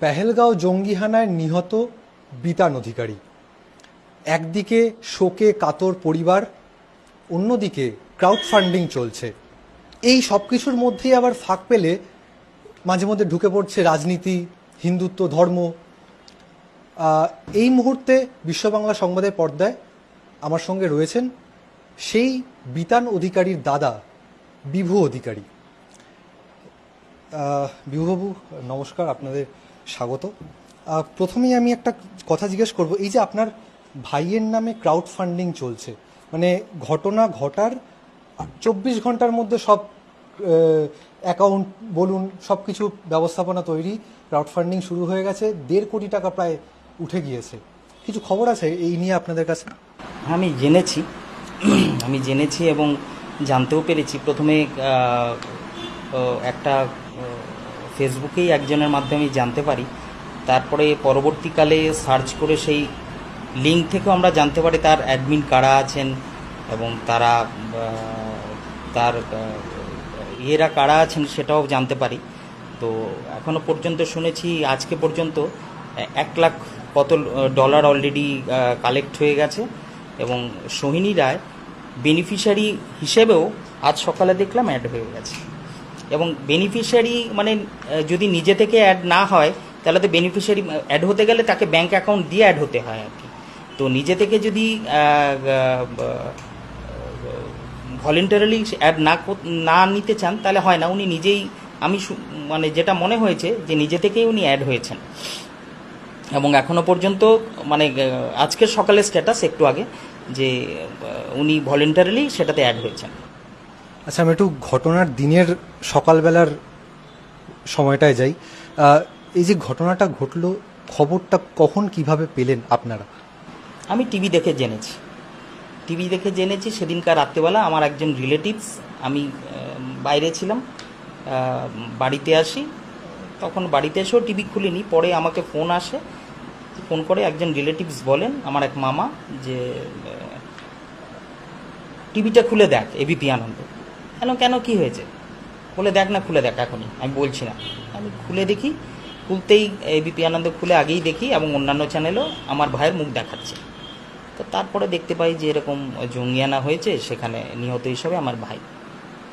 পেহেলগাঁও জঙ্গি হানায় নিহত বিতান অধিকারী, একদিকে শোকে কাতর পরিবার, অন্যদিকে ক্রাউড ফান্ডিং চলছে। এই সব কিছুর মধ্যেই আবার ফাঁক পেলে মাঝে মধ্যে ঢুকে পড়ছে রাজনীতি, হিন্দুত্ব, ধর্ম। এই মুহূর্তে বিশ্ব বাংলা সংবাদের পর্দায় আমার সঙ্গে রয়েছেন সেই বিতান অধিকারীর দাদা বিভু অধিকারী। বিভুবাবু নমস্কার, আপনাদের স্বাগত। প্রথমেই আমি একটা কথা জিজ্ঞেস করব, এই যে আপনার ভাইয়ের নামে ক্রাউড ফান্ডিং চলছে, মানে ঘটনা ঘটার 24 ঘন্টার মধ্যে সব অ্যাকাউন্ট বলুন সব কিছু ব্যবস্থাপনা তৈরি, ক্রাউড ফান্ডিং শুরু হয়ে গেছে, 1.5 কোটি টাকা প্রায় উঠে গিয়েছে। কিছু খবর আছে এই নিয়ে আপনাদের কাছে? আমি জেনেছি এবং জানতেও পেরেছি। প্রথমে একটা ফেসবুকেই একজনের মাধ্যমে জানতে পারি, তারপরে পরবর্তীকালে সার্চ করে সেই লিঙ্ক থেকেও আমরা জানতে পারি তার অ্যাডমিন কারা আছেন এবং তার ইয়েরা কারা আছেন সেটাও জানতে পারি। তো এখনও পর্যন্ত শুনেছি আজকে পর্যন্ত 1 লাখ কত ডলার অলরেডি কালেক্ট হয়ে গেছে এবং সোহিনী রায় বেনিফিশিয়ারি হিসেবেও আজ সকালে দেখলাম অ্যাড হয়ে গেছে। এবং বেনিফিশিয়ারি মানে যদি নিজে থেকে অ্যাড না হয় তাহলে তো বেনিফিশিয়ারি অ্যাড হতে গেলে তাকে ব্যাঙ্ক অ্যাকাউন্ট দিয়ে অ্যাড হতে হয় আর কি। তো নিজে থেকে যদি ভলেন্টারিলি অ্যাড না নিতে চান তাহলে হয় না। উনি নিজেই, আমি মানে যেটা মনে হয়েছে যে নিজে থেকেই উনি অ্যাড হয়েছেন এবং এখনও পর্যন্ত মানে আজকের সকালের স্ট্যাটাস একটু আগে যে উনি ভলেন্টারিলি সেটাতে অ্যাড হয়েছেন। আচ্ছা, আমি একটু ঘটনার দিনের সকালবেলার সময়টায় যাই। এই যে ঘটনাটা ঘটলো, খবরটা কখন কিভাবে পেলেন আপনারা? আমি টিভি দেখে জেনেছি সেদিনকার রাত্রেবেলা। আমার একজন রিলেটিভস, আমি বাইরে ছিলাম, বাড়িতে আসি, তখন বাড়িতে এসেও টিভি খুলিনি, পরে আমাকে ফোন করে একজন রিলেটিভস বলেন, আমার এক মামা, যে টিভিটা খুলে দেখ এবিপি আনন্দ। কেন কি হয়েছে? খুলে দেখ এখনই। আমি বলছি না, আমি খুলতেই এবিপি আনন্দ খুলে আগেই দেখি এবং অন্যান্য চ্যানেলও আমার ভাইয়ের মুখ দেখাচ্ছে। তো তারপরে দেখতে পাই যে এরকম জঙ্গিয়ানা হয়েছে, সেখানে নিহত হিসাবে আমার ভাই,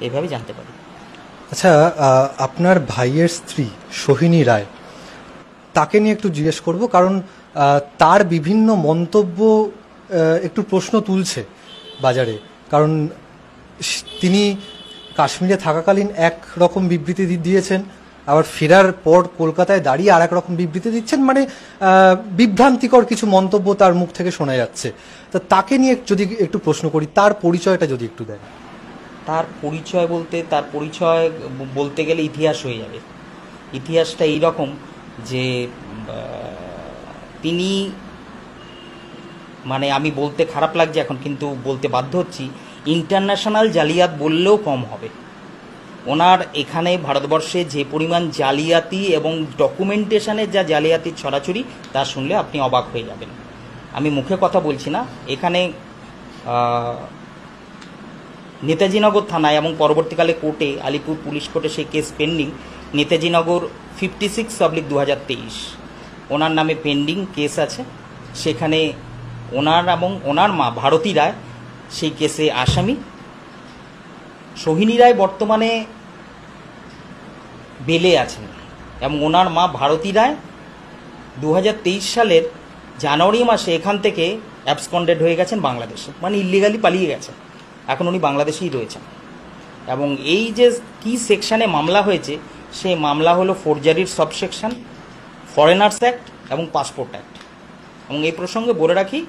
এইভাবে জানতে পারি। আচ্ছা, আপনার ভাইয়ের স্ত্রী সোহিনী রায়, তাকে নিয়ে একটু জিজ্ঞেস করব, কারণ তার বিভিন্ন মন্তব্য একটু প্রশ্ন তুলছে বাজারে। কারণ তিনি কাশ্মীরে থাকাকালীন এক রকম বিবৃতি দিয়েছেন, আবার ফেরার পর কলকাতায় দাঁড়িয়ে আর এক রকম বিবৃতি দিচ্ছেন, মানে বিভ্রান্তিকর কিছু মন্তব্য তার মুখ থেকে শোনা যাচ্ছে। তা তাকে নিয়ে যদি একটু প্রশ্ন করি, তার পরিচয়টা যদি একটু দেন। তার পরিচয় বলতে গেলে ইতিহাস হয়ে যাবে। ইতিহাসটা এইরকম যে তিনি, মানে আমি বলতে খারাপ লাগছে এখন, কিন্তু বলতে বাধ্য হচ্ছি, ইন্টারন্যাশনাল জালিয়াত বললেও কম হবে। ওনার এখানে ভারতবর্ষে যে পরিমাণ জালিয়াতি এবং ডকুমেন্টেশনের যা জালিয়াতির ছড়াছড়ি, তা শুনলে আপনি অবাক হয়ে যাবেন। আমি মুখে কথা বলছি না। এখানে নেতাজিনগর থানায় এবং পরবর্তীকালে কোর্টে, আলিপুর পুলিশ কোর্টে সেই কেস পেন্ডিং। নেতাজিনগর 56/2023 ওনার নামে পেন্ডিং কেস আছে। সেখানে ওনার এবং ওনার মা ভারতী রায় সেই কেসে আসামি। সোহিনী রায় বর্তমানে বেলে আছেন এবং ওনার মা ভারতী রায় 2023 সালের জানুয়ারি মাসে এখান থেকে অ্যাবসকন্ডেড হয়ে গেছেন বাংলাদেশে, মানে ইলিগালি পালিয়ে গেছেন। এখন উনি বাংলাদেশেই রয়েছেন এবং এই যে কি সেকশানে মামলা হয়েছে, সেই মামলা হলো ফোর্জারির সাবসেকশন, ফরেনার্স অ্যাক্ট এবং পাসপোর্ট অ্যাক্ট। এবং এই প্রসঙ্গে বলে রাখি,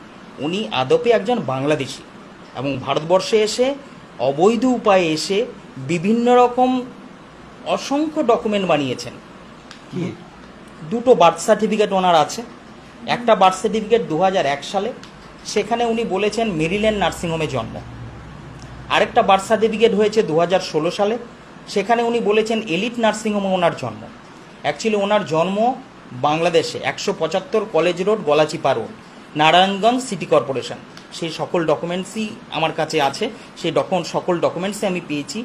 উনি আদপে একজন বাংলাদেশি এবং ভারতবর্ষে এসে অবৈধ উপায়ে এসে বিভিন্ন রকম অসংখ্য ডকুমেন্ট বানিয়েছেন। দুটো বার্থ সার্টিফিকেট ওনার আছে। একটা বার্থ সার্টিফিকেট 2001 সালে, সেখানে উনি বলেছেন মেরিল্যান্ড নার্সিংহোমে জন্ম। আরেকটা বার্থ সার্টিফিকেট হয়েছে 2016 সালে, সেখানে উনি বলেছেন এলিট নার্সিংহোমে ওনার জন্ম। অ্যাকচুয়ালি ওনার জন্ম বাংলাদেশে 175 college road, Galachipa road, Narayanganj city corporation. সেই সকল ডকুমেন্টসই আমার কাছে আছে। সেই সকল ডকুমেন্টসই আমি পেয়েছি,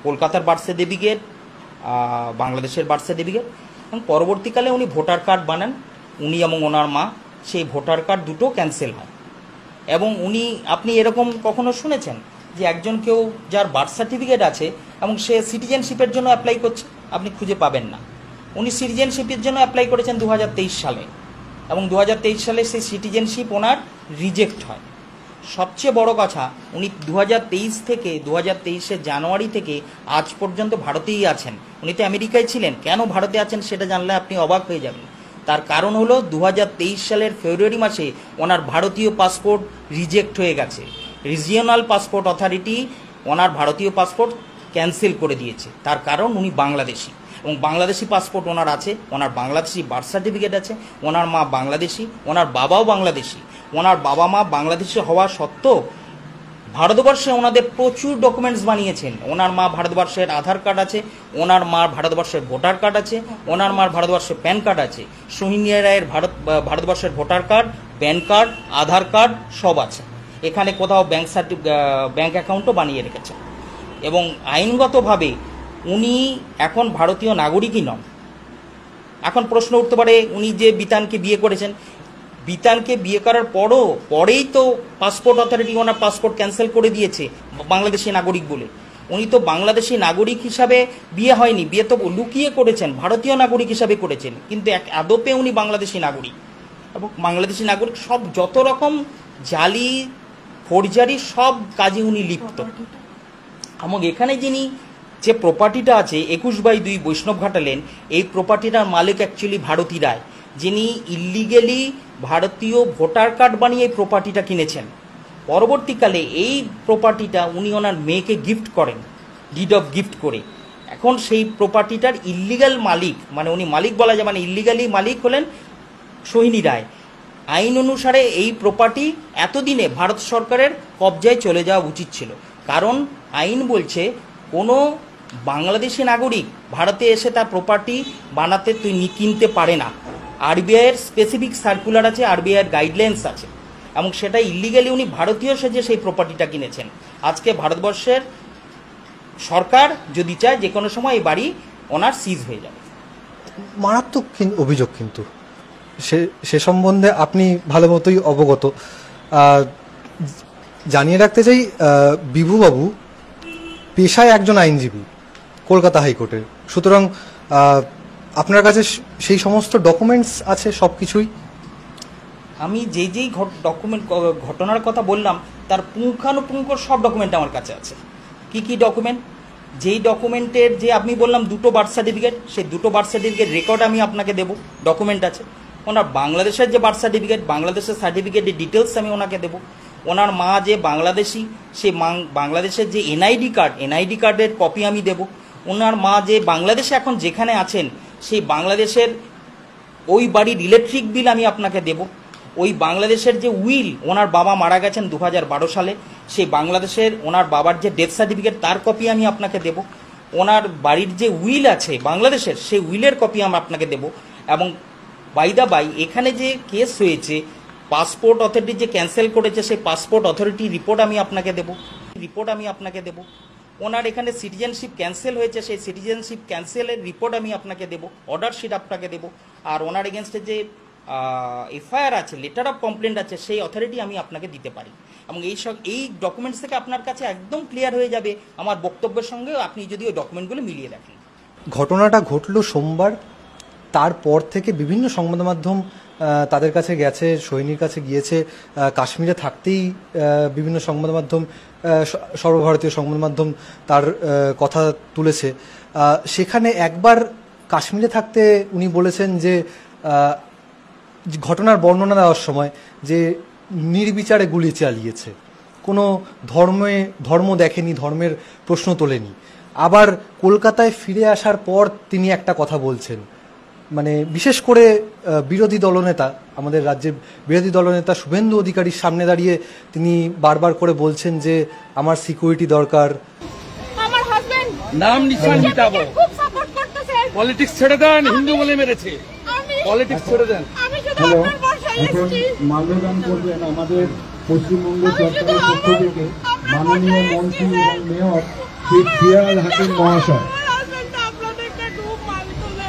কলকাতার বার্থ সার্টিফিকেট, বাংলাদেশের বার্থ সার্টিফিকেট। এবং পরবর্তীকালে উনি ভোটার কার্ড বানান, উনি এবং ওনার মা, সেই ভোটার কার্ড দুটো ক্যান্সেল হয়। এবং উনি, আপনি এরকম কখনো শুনেছেন যে একজন কেউ যার বার্থ সার্টিফিকেট আছে এবং সে সিটিজেনশিপের জন্য অ্যাপ্লাই করছে? আপনি খুঁজে পাবেন না। উনি সিটিজেনশিপের জন্য অ্যাপ্লাই করেছেন 2023 সালে, এবং 2023 সালে সেই সিটিজেনশিপ ওনার রিজেক্ট হয়। সবচেয়ে বড় কথা, উনি 2023 থেকে 2023 জানুয়ারি থেকে আজ পর্যন্ত ভারতেই আছেন। উনি তো আমেরিকায় ছিলেন, কেন ভারতে আছেন সেটা জানলে আপনি অবাক হয়ে যাবেন। তার কারণ হলো 2023 সালের ফেব্রুয়ারি মাসে ওনার ভারতীয় পাসপোর্ট রিজেক্ট হয়ে গেছে। রিজিওনাল পাসপোর্ট অথরিটি ওনার ভারতীয় পাসপোর্ট ক্যান্সেল করে দিয়েছে। তার কারণ উনি বাংলাদেশি, এবং বাংলাদেশি পাসপোর্ট ওনার আছে, ওনার বাংলাদেশি বার্থ সার্টিফিকেট আছে, ওনার মা বাংলাদেশি, ওনার বাবাও বাংলাদেশি। ওনার বাবা মা বাংলাদেশি হওয়া সত্ত্বেও ভারতবর্ষে ওনাদের প্রচুর ডকুমেন্টস বানিয়েছেন। ওনার মা ভারতবর্ষের আধার কার্ড আছে, ওনার মার ভারতবর্ষের ভোটার কার্ড আছে, ওনার মার ভারতবর্ষের প্যান কার্ড আছে, সোহিনী রায়ের ভারতবর্ষের ভোটার কার্ড, প্যান কার্ড, আধার কার্ড সব আছে। এখানে কোথাও ব্যাংক অ্যাকাউন্টও বানিয়ে রেখেছেন। এবং আইনগতভাবে উনি এখন ভারতীয় নাগরিকই নন। এখন প্রশ্ন উঠতে পারে, উনি যে বিতানকে বিয়ে করেছেন, বিতানকে বিয়ে করার পরেই তো পাসপোর্ট অথরিটি ওনার পাসপোর্ট ক্যান্সেল করে দিয়েছে বাংলাদেশি নাগরিক বলে। উনি তো বাংলাদেশি নাগরিক হিসাবে বিয়ে হয়নি, বিয়ে তো লুকিয়ে করেছেন, ভারতীয় নাগরিক হিসাবে করেছেন, কিন্তু আদপে উনি বাংলাদেশি নাগরিক। এবং বাংলাদেশি নাগরিক সব যত রকম জালি ফোরজারি সব কাজে উনি লিপ্ত। এবং এখানে যিনি যে প্রপার্টিটা আছে 21/2 বৈষ্ণবঘাটা লেন, এই প্রপার্টিটার মালিক অ্যাকচুয়ালি ভারতী রায়, যিনি ইল্লিগেলি ভারতীয় ভোটার কার্ড বানিয়ে এই প্রপার্টিটা কিনেছেন। পরবর্তীকালে এই প্রপার্টিটা উনি ওনার মেয়েকে গিফট করেন, ডিড অফ গিফট করে। এখন সেই প্রপার্টিটার ইল্লিগাল মালিক, মানে উনি মালিক বলা যায়, মানে ইল্লিগালি মালিক হলেন সোহিনী রায়। আইন অনুসারে এই প্রপার্টি এতদিনে ভারত সরকারের কবজায় চলে যাওয়া উচিত ছিল, কারণ আইন বলছে কোনো বাংলাদেশি নাগরিক ভারতে এসে তার প্রপার্টি বানাতে কিনতে পারে না। আরবিআইয়ের স্পেসিফিক সার্কুলার আছে, আরবিআইয়ের গাইডলাইন্স আছে, এবং সেটা ইল্লিগালি উনি ভারতীয় সেজে সেই প্রপার্টিটা কিনেছেন। আজকে ভারতবর্ষের সরকার যদি চায় যে কোনো সময় এই বাড়ি ওনার সিজ হয়ে যাবে। মারাত্মক অভিযোগ, কিন্তু সে সম্বন্ধে আপনি ভালো মতোই অবগত। জানিয়ে রাখতে চাই, বিভুবাবু পেশায় একজন আইনজীবী কলকাতা হাইকোর্টের, সুতরাং আপনার কাছে সেই সমস্ত ডকুমেন্টস আছে সব কিছুই? আমি যেই ঘটনার কথা বললাম তার পুঙ্খানুপুঙ্খ সব ডকুমেন্ট আমার কাছে আছে। কি ডকুমেন্ট? যেই ডকুমেন্টের যে আপনি বললাম দুটো বার্থ সার্টিফিকেট, সেই দুটো বার্থ সার্টিফিকেট রেকর্ড আমি আপনাকে দেবো, ডকুমেন্ট আছে। ওনার বাংলাদেশের যে বার্থ সার্টিফিকেট, বাংলাদেশের সার্টিফিকেটের ডিটেলস আমি ওনাকে দেবো। ওনার মা যে বাংলাদেশি, সে বাংলাদেশের যে এনআইডি কার্ডের কপি আমি দেব। ওনার মা যে বাংলাদেশে এখন যেখানে আছেন সেই বাংলাদেশের ওই বাড়ির ইলেকট্রিক বিল আমি আপনাকে দেব। ওই বাংলাদেশের যে উইল, ওনার বাবা মারা গেছেন 2012 সালে, সেই বাংলাদেশের ওনার বাবার যে ডেথ সার্টিফিকেট তার কপি আমি আপনাকে দেব। ওনার বাড়ির যে উইল আছে বাংলাদেশের, সেই উইলের কপি আমি আপনাকে দেব। এবং বাই দা বাই, এখানে যে কেস হয়েছে, পাসপোর্ট অথরিটি যে ক্যান্সেল করেছে, সেই পাসপোর্ট অথরিটি রিপোর্ট আমি আপনাকে দেব। ওনার এখানে সিটিজেনশিপ ক্যান্সেল হয়েছে, সেই সিটিজেনশিপ ক্যান্সেলের রিপোর্ট আমি আপনাকে দেব, অর্ডার শিট আপনাকে দেব। আর ওনার এগেনস্টে যে এফআইআর আছে, লেটার অফ কমপ্লেন্ট আছে, সেই অথরিটি আমি আপনাকে দিতে পারি। এবং এই ডকুমেন্টস থেকে আপনার কাছে একদম ক্লিয়ার হয়ে যাবে আমার বক্তব্যের সঙ্গে, আপনি যদি ওই ডকুমেন্টগুলো মিলিয়ে দেখেন। ঘটনাটা ঘটলো সোমবার, তারপর থেকে বিভিন্ন সংবাদ মাধ্যম তাদের কাছে গেছে, সৈনির কাছে গিয়েছে। কাশ্মীরে থাকতেই বিভিন্ন সংবাদ মাধ্যম, সর্বভারতীয় সংবাদ মাধ্যম তার কথা তুলেছে। সেখানে একবার কাশ্মীরে থাকতে উনি বলেছেন যে ঘটনার বর্ণনা দেওয়ার সময় যে নির্বিচারে গুলি চালিয়েছে, কোনো ধর্ম দেখেনি, ধর্মের প্রশ্ন তোলেনি। আবার কলকাতায় ফিরে আসার পর তিনি একটা কথা বলছেন, মানে বিশেষ করে বিরোধী দলনেতা, আমাদের রাজ্যের বিরোধী দলনেতা শুভেন্দু অধিকারীর সামনে দাঁড়িয়ে তিনি বারবার করে বলছেন যে আমার সিকিউরিটি দরকার। আমার হাজবেন্ড নাম নিশান মিটাবো, খুব সাপোর্ট করতেছে। পলিটিক্স ছেড়ে দেন, হিন্দু বলে মেরেছে, পলিটিক্স ছেড়ে দেন। আমি শুধু আপনার বর্ষায় এসেছি। মাল্যদান করবেন আমাদের পশ্চিমবঙ্গ সরকারের পক্ষ থেকে মাননীয় মন্ত্রী এবং মেয়র শ্রী ফিয়াল হাকিম মহাশয়। আমার হাজবেন্ড আপনাদেরকে খুব মানতলে।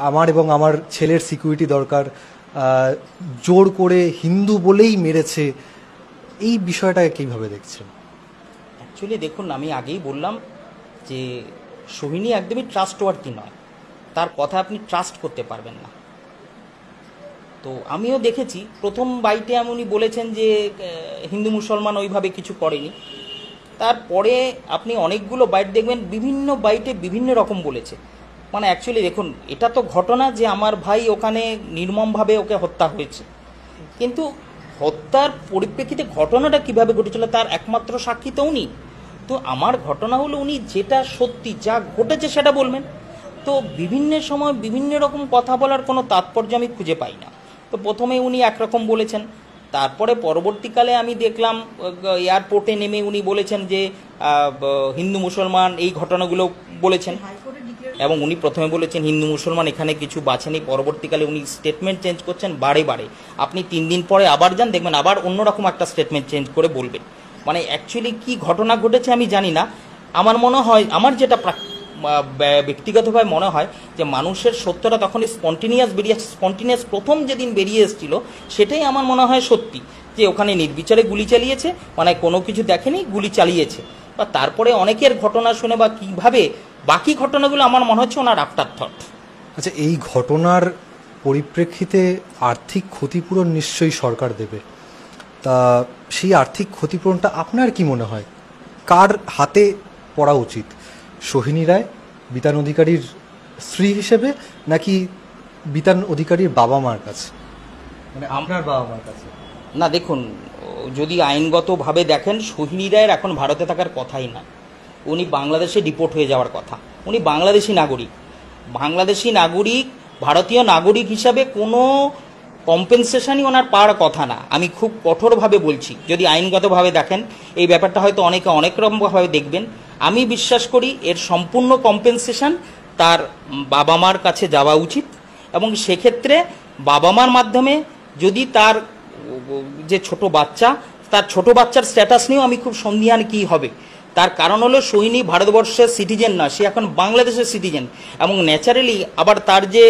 আমার এবং আমার ছেলের সিকিউরিটি দরকার, জোর করে হিন্দু বলেই মেরেছে, এই বিষয়টাকে কিভাবে দেখছেন? অ্যাকচুয়ালি দেখুন, আমি আগেই বললাম যে সোহিনী একদমই ট্রাস্টওয়ার্থি নয়, তার কথা আপনি ট্রাস্ট করতে পারবেন না। তো আমিও দেখেছি প্রথম বাইটে উনি বলেছেন যে হিন্দু মুসলমান ওইভাবে কিছু করেনি। তারপরে আপনি অনেকগুলো বাইট দেখবেন, বিভিন্ন বাইটে বিভিন্ন রকম বলেছে। মানে অ্যাকচুয়ালি দেখুন, এটা তো ঘটনা যে আমার ভাই ওখানে নির্মমভাবে ওকে হত্যা হয়েছে, কিন্তু হত্যার পরিপ্রেক্ষিতে ঘটনাটা কিভাবে ঘটেছিল তার একমাত্র সাক্ষী তো উনি। তো আমার ঘটনা হলো উনি যেটা সত্যি যা ঘটেছে সেটা বলবেন। তো বিভিন্ন সময় বিভিন্ন রকম কথা বলার কোনো তাৎপর্য আমি খুঁজে পাই না। তো প্রথমে উনি একরকম বলেছেন, তারপরে পরবর্তীকালে আমি দেখলাম এয়ারপোর্টে নেমে উনি বলেছেন যে হিন্দু মুসলমান এই ঘটনাগুলো বলেছেন, এবং উনি প্রথমে বলেছেন হিন্দু মুসলমান এখানে কিছু বাঁচেনি। পরবর্তীকালে উনি স্টেটমেন্ট চেঞ্জ করছেন বারে বারে। আপনি 3 দিন পরে আবার যান, দেখবেন আবার অন্যরকম একটা স্টেটমেন্ট চেঞ্জ করে বলবেন। মানে অ্যাকচুয়ালি কি ঘটনা ঘটেছে আমি জানি না। আমার মনে হয়, আমার যেটা ব্যক্তিগতভাবে মনে হয় যে মানুষের সত্যটা তখন স্পন্টিনিয়াস প্রথম যেদিন বেরিয়ে এসেছিল সেটাই আমার মনে হয় সত্যি, যে ওখানে নির্বিচারে গুলি চালিয়েছে, মানে কোনো কিছু দেখেনি, গুলি চালিয়েছে। বা তারপরে অনেকের ঘটনা শুনে বা কীভাবে বাকি ঘটনাগুলো আমার মনে হচ্ছে ওনার আফটার থট। আচ্ছা, এই ঘটনার পরিপ্রেক্ষিতে আর্থিক ক্ষতিপূরণ নিশ্চয়ই সরকার দেবে, তা সেই আর্থিক ক্ষতিপূরণটা আপনার কি মনে হয় কার হাতে পড়া উচিত? সোহিনী রায় বিতান অধিকারীর স্ত্রী হিসেবে, নাকি বিতান অধিকারীর বাবা মার কাছে, মানে আপনার বাবা মার কাছে? না দেখুন, যদি আইনগতভাবে দেখেন সোহিনী রায়ের এখন ভারতে থাকার কথাই না, উনি বাংলাদেশে ডিপোর্ট হয়ে যাওয়ার কথা। উনি বাংলাদেশি নাগরিক, ভারতীয় নাগরিক হিসাবে কোনো কম্পেনসেশনই ওনার পাওয়ার কথা না। আমি খুব কঠোরভাবে বলছি, যদি আইনগতভাবে দেখেন এই ব্যাপারটা হয়তো অনেকে অনেক রকমভাবে দেখবেন। আমি বিশ্বাস করি এর সম্পূর্ণ কম্পেনসেশন তার বাবা মার কাছে যাওয়া উচিত, এবং সেক্ষেত্রে বাবা মার মাধ্যমে যদি তার যে ছোট বাচ্চার স্ট্যাটাস নিয়েও আমি খুব সন্দিহান কী হবে। তার কারণ হলো সোহিনী ভারতবর্ষের সিটিজেন না, সে এখন বাংলাদেশের সিটিজেন, এবং ন্যাচারালি আবার তার যে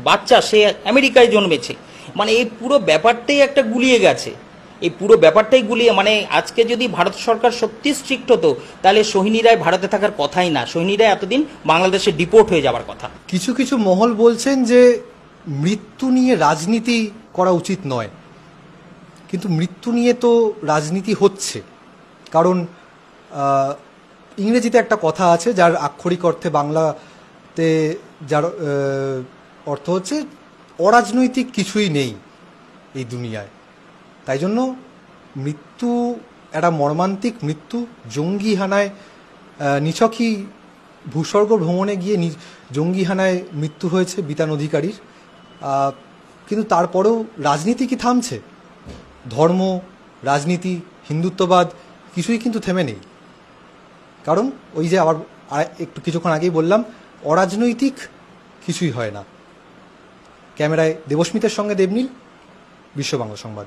বাচ্চা সে আমেরিকায় জন্মেছে। মানে এই পুরো ব্যাপারটাই একটা গুলিয়ে গেছে, মানে আজকে যদি ভারত সরকার সত্যি স্ট্রিক্ট হতো তাহলে সোহিনী রায় ভারতে থাকার কথাই না, সোহিনী রায় এতদিন বাংলাদেশে ডিপোর্ট হয়ে যাওয়ার কথা। কিছু কিছু মহল বলছেন যে মৃত্যু নিয়ে রাজনীতি করা উচিত নয়, কিন্তু মৃত্যু নিয়ে তো রাজনীতি হচ্ছে। কারণ ইংরেজিতে একটা কথা আছে যার আক্ষরিক অর্থে বাংলাতে যার অর্থ হচ্ছে অরাজনৈতিক কিছুই নেই এই দুনিয়ায়। তাই জন্য মৃত্যু একটা মর্মান্তিক মৃত্যু, জঙ্গি হানায় নিছকই ভূস্বর্গ ভ্রমণে গিয়ে জঙ্গি হানায় মৃত্যু হয়েছে বিতান অধিকারীর। কিন্তু তারপরেও রাজনীতি কি থামছে? ধর্ম, রাজনীতি, হিন্দুত্ববাদ কিছুই কিন্তু থেমে নেই। কারণ ওই যে আবার কিছুক্ষণ আগেই বললাম, অরাজনৈতিক কিছুই হয় না। ক্যামেরায় দেবস্মিতের সঙ্গে দেবনীল, বিশ্ব বাংলা সংবাদ।